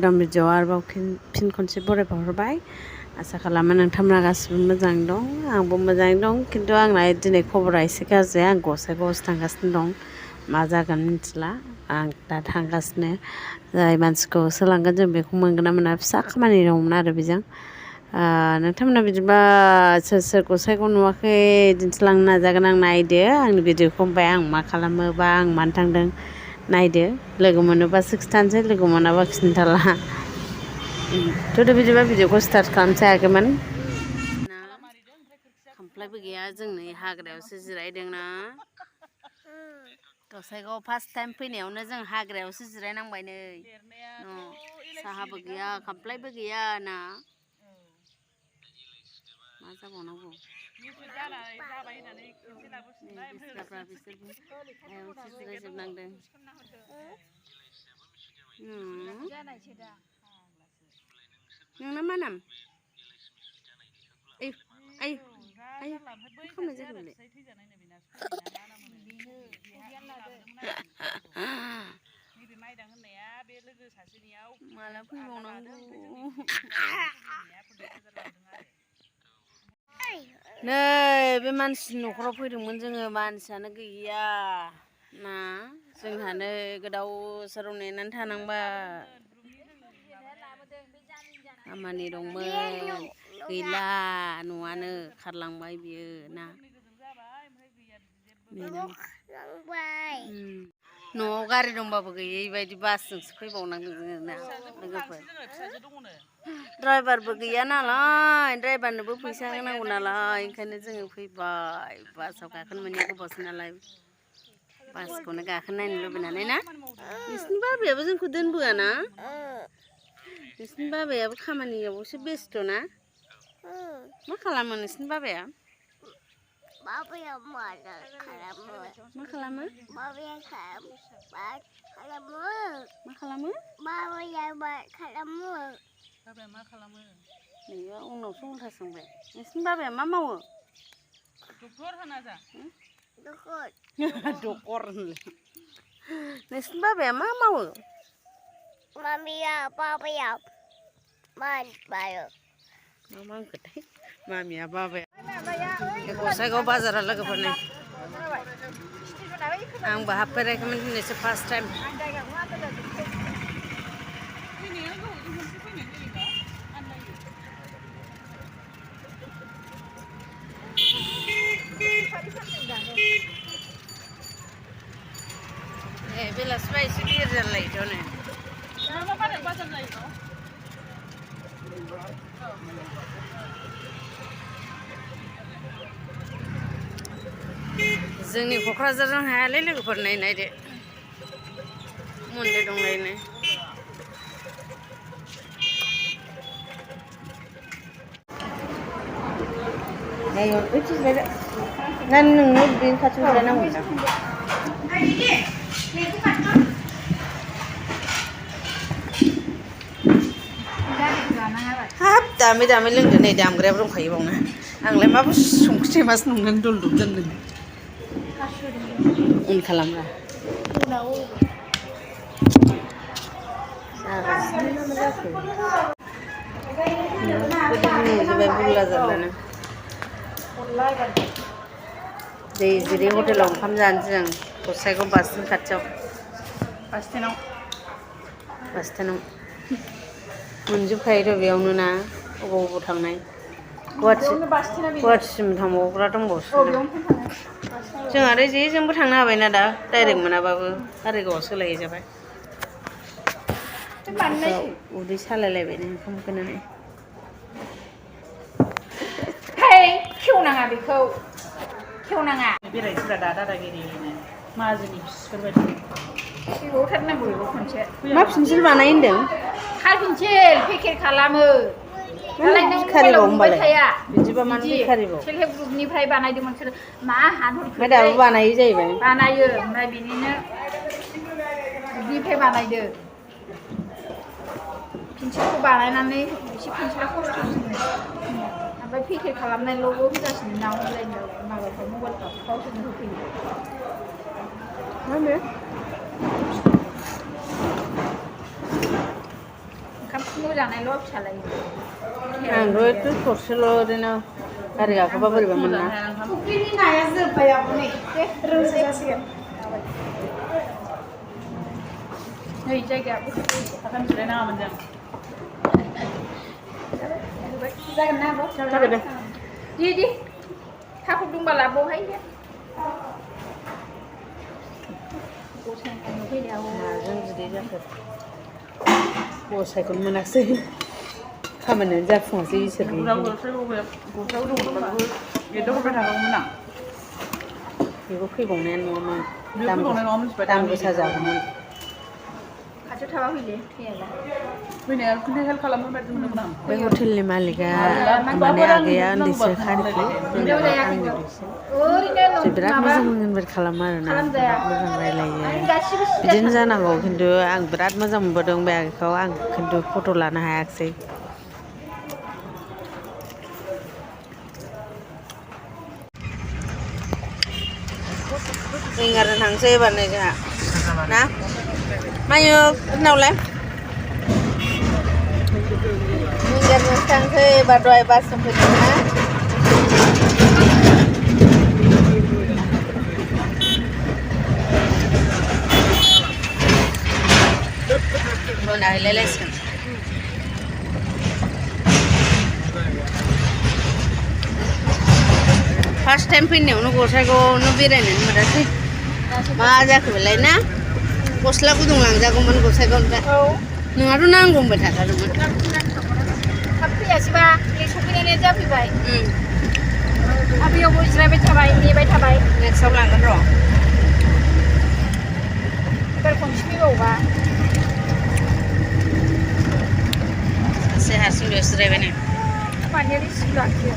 गोदान भिडिअ आरोबाव फिन खनसे बरायबावहरबाय आसा खालामो नोंथांमोना गासिबो मोजां दं आंबो मोजाङै दं खिन्थु आंना दिनै खबरा एसे गाज्रि आं गसाइगावआवसो थांगासिनो दं मा जागोन मिथिला आं दा थांगासिनो जाय मानसिखौ सोलांगोन जों बेखौ मोनगोन ना मोना फिसा खामानि दंमोन आरो बेजों नोंथांमोना बिदिबा सोर सोर गसाइगाव नुवाखै दिन्थिलांनो नाजागोन आं नायदो आंनि भिडिअखौ ओमफ्राय आं मा खालामो बा आं मानो थांदों नायदो लोगो मोनोबासो खिन्थानोसै लोगो मोनाबा खिन्थाला थ' बिदिबा भिडिअखौ स्टार्ट खालामनोसै हायाखैमोन खामफ्लायबो गैया जों नै हाग्रायावसो जिरायदोंना गसाइगावआव फार्स्ट टाइम फैनायावनो जों हाग्रायावसो जिरायनांबाय नै साहाबो गैया खामफ्लायबो गैया ना मा जाबावनांगौ बिस्राफ्रा बिसोरबो आयावसो जिरायजोबनांदों नोंना मा नाम आयु आयु आयु मा खालामनाय जाखो बेलाय माला फैबावनांगौ नै बे मानसिनि न'खराव फैदोंमोन जोङो मानसियानो गैया ना जोंहानो गोदाव सोराव नेनानै थानांबाय खामानि दंमोन गैला न'आनो खारलांबाय बियो ना न'आव गारि दंबाबो गैयै बायदि बासजोंसो फैबावनांगौ जोङो ना लोगोफोर ड्राइभारबो गैया नालाय ड्राइभारनोबो फैसा होनांगौ नालाय ओंखायनो जोङो फैबाय बासाव गाखोनो मोनैया गोबावसै नालाय बासखौनो गाखोनो नायनो लुबैनानै ना नोंसिनि बाबायाबो जोंखौ दोनबोआ ना नोंसिनि बाबायाबो खामानियावसो बेस्थ' ना मा खालामो नोंसिनि बाबाया बाबाया मा खालामो बाबाया मा खालामो नैया उनावसो उल्था सोंबाय नोंसिनि बाबाया मा मावो डक्टर होना जा डक्टर नोंसिनि बाबाया मा मावो बाबाया मा होनखोथाय मामिया बाबाया गसाइगाव बाजारा लोगोफोरनि आंबो हाबफेराखैमोन दिनैसो फार्स्ट टाइम बेलासिबा एसे गिदिर जालायोथ' नै जोंनि क'क्राझारजों हायालै लोगोफोर नै नायदो मन्दिर दंलायनो ना नोंनो बे खाथियाव जिरायनांगौ दां हाब दामै दामै लोंदो नै दामग्रायाबो दंखायो बावनो आंलाय मा बुस्थु संख्रि थेमासो नंनानै दलदब दोनदों उन खालामला जागासिनो मा जाखो जोबाय बुरला जारलानो दै जिरि हटेलाव ओंखाम जानोसै जों गसाइगाव बास स्टेन्ड खाथियाव बास स्टेन्डआव मोनजोबखायोथ' बेयावनो ना अबाव थांनाय गुवाहाटिसिम थांबावग्रा दंबावसो जों आरो जेजोंबो थांनो हाबायना दा डाइरेक्ट मोनाबाबो कारिगावआव सोलायहैजाबाय उदै सालायलायबाय ओंखाम उखैनानै खेवनाङा बेखौ खेवनाङा बेरायनोसै दा दादागिरिनो माजुलि बिसिफोरबायदि खेवथारनांगौ बेखौ खनसे मा पेन्सिल बानाय होनदों खार पेन्सिल पेकेट खालामो दालाय नों मबाइलाव नुबाय थाया बिदिबा मानो बेखारिबाव सेल्फ हेल्प ग्रुपनिफ्राय बानायदोंमोन बिसोर मा हानहरखो दाबो बानायो जाहैबाय बानायो ओमफ्राय बिनिनो ग्रुपनिफ्राय बानायदो पेन्सिलखौ बानायनानै एसे पेन्सिला खस्थ'सिन ओमफ्राय पेकेट खालामनायल'बो होगासिनो ना अनलाइन माबाफ्राव मबाइलफ्राव गावसोरनो होफैयो मा होनो मोजाङैल' फिसालाय आंथ' एथ' थरसेल' ओरैनो गारि गाखोबा बोरैबा मोना फुख्रिनि नाया जोब्बाय आब'नै दे रोंसो जासिगोन नै जायगायाबो साखोन जिरायनाङामोन जों जागोन ना आब' जाबाय दे दे थाखब दंबा लाबावहाय दे माजों बिदै जाखो गसाइखौनो मोनासै खामानियानो जाफुङासै इसोरनि बेखौ फैबावनायानो नङामोन दाम गोसा जागौमोन खाथियाव थाबा फैले फैनाया खिन्थु हेल्प खालामनो बायदि आं बे हटेलनि मालिकआ माने आगैया उन्दैसो खारिखौ जेनेबा आंनि दुइसिन बिराद मोजां इनभाइट खालामो आरोना बिराद मोजां रायलायो बिदिनो जानांगौ खिन्थु आं बिराद मोजां मोनबोदों बे आगैखौ आं खिन्थु फट' लानो हायाखिसै रिंगारजों थांसै एबार नै जोंहा ना मायो उनावलाय रिंगारजों थांसै एबार दहाय बासजों फैदों ना मोनाहैलायलायसिगोन फार्स्ट टाइम फैनायावनो गसाइगावआवनो बेरायनानै मोनासै मा जाखो बेलाय ना गस्ला गुदुं लांजागौमोन गसाइगावनिफ्राय नोंहाथ' नांगौ होनबाय थाथारोमोन थाब फैयासैबा सफैनायानो जाफैबाय बेयावबो जिरायबाय थाबाय नेबाय थाबाय नेक्स्टआव लांगोन र' एबार खनसे फैबावबा सासे हारसिं बेयाव जिरायबाय नै माने रिसिभ लाखियो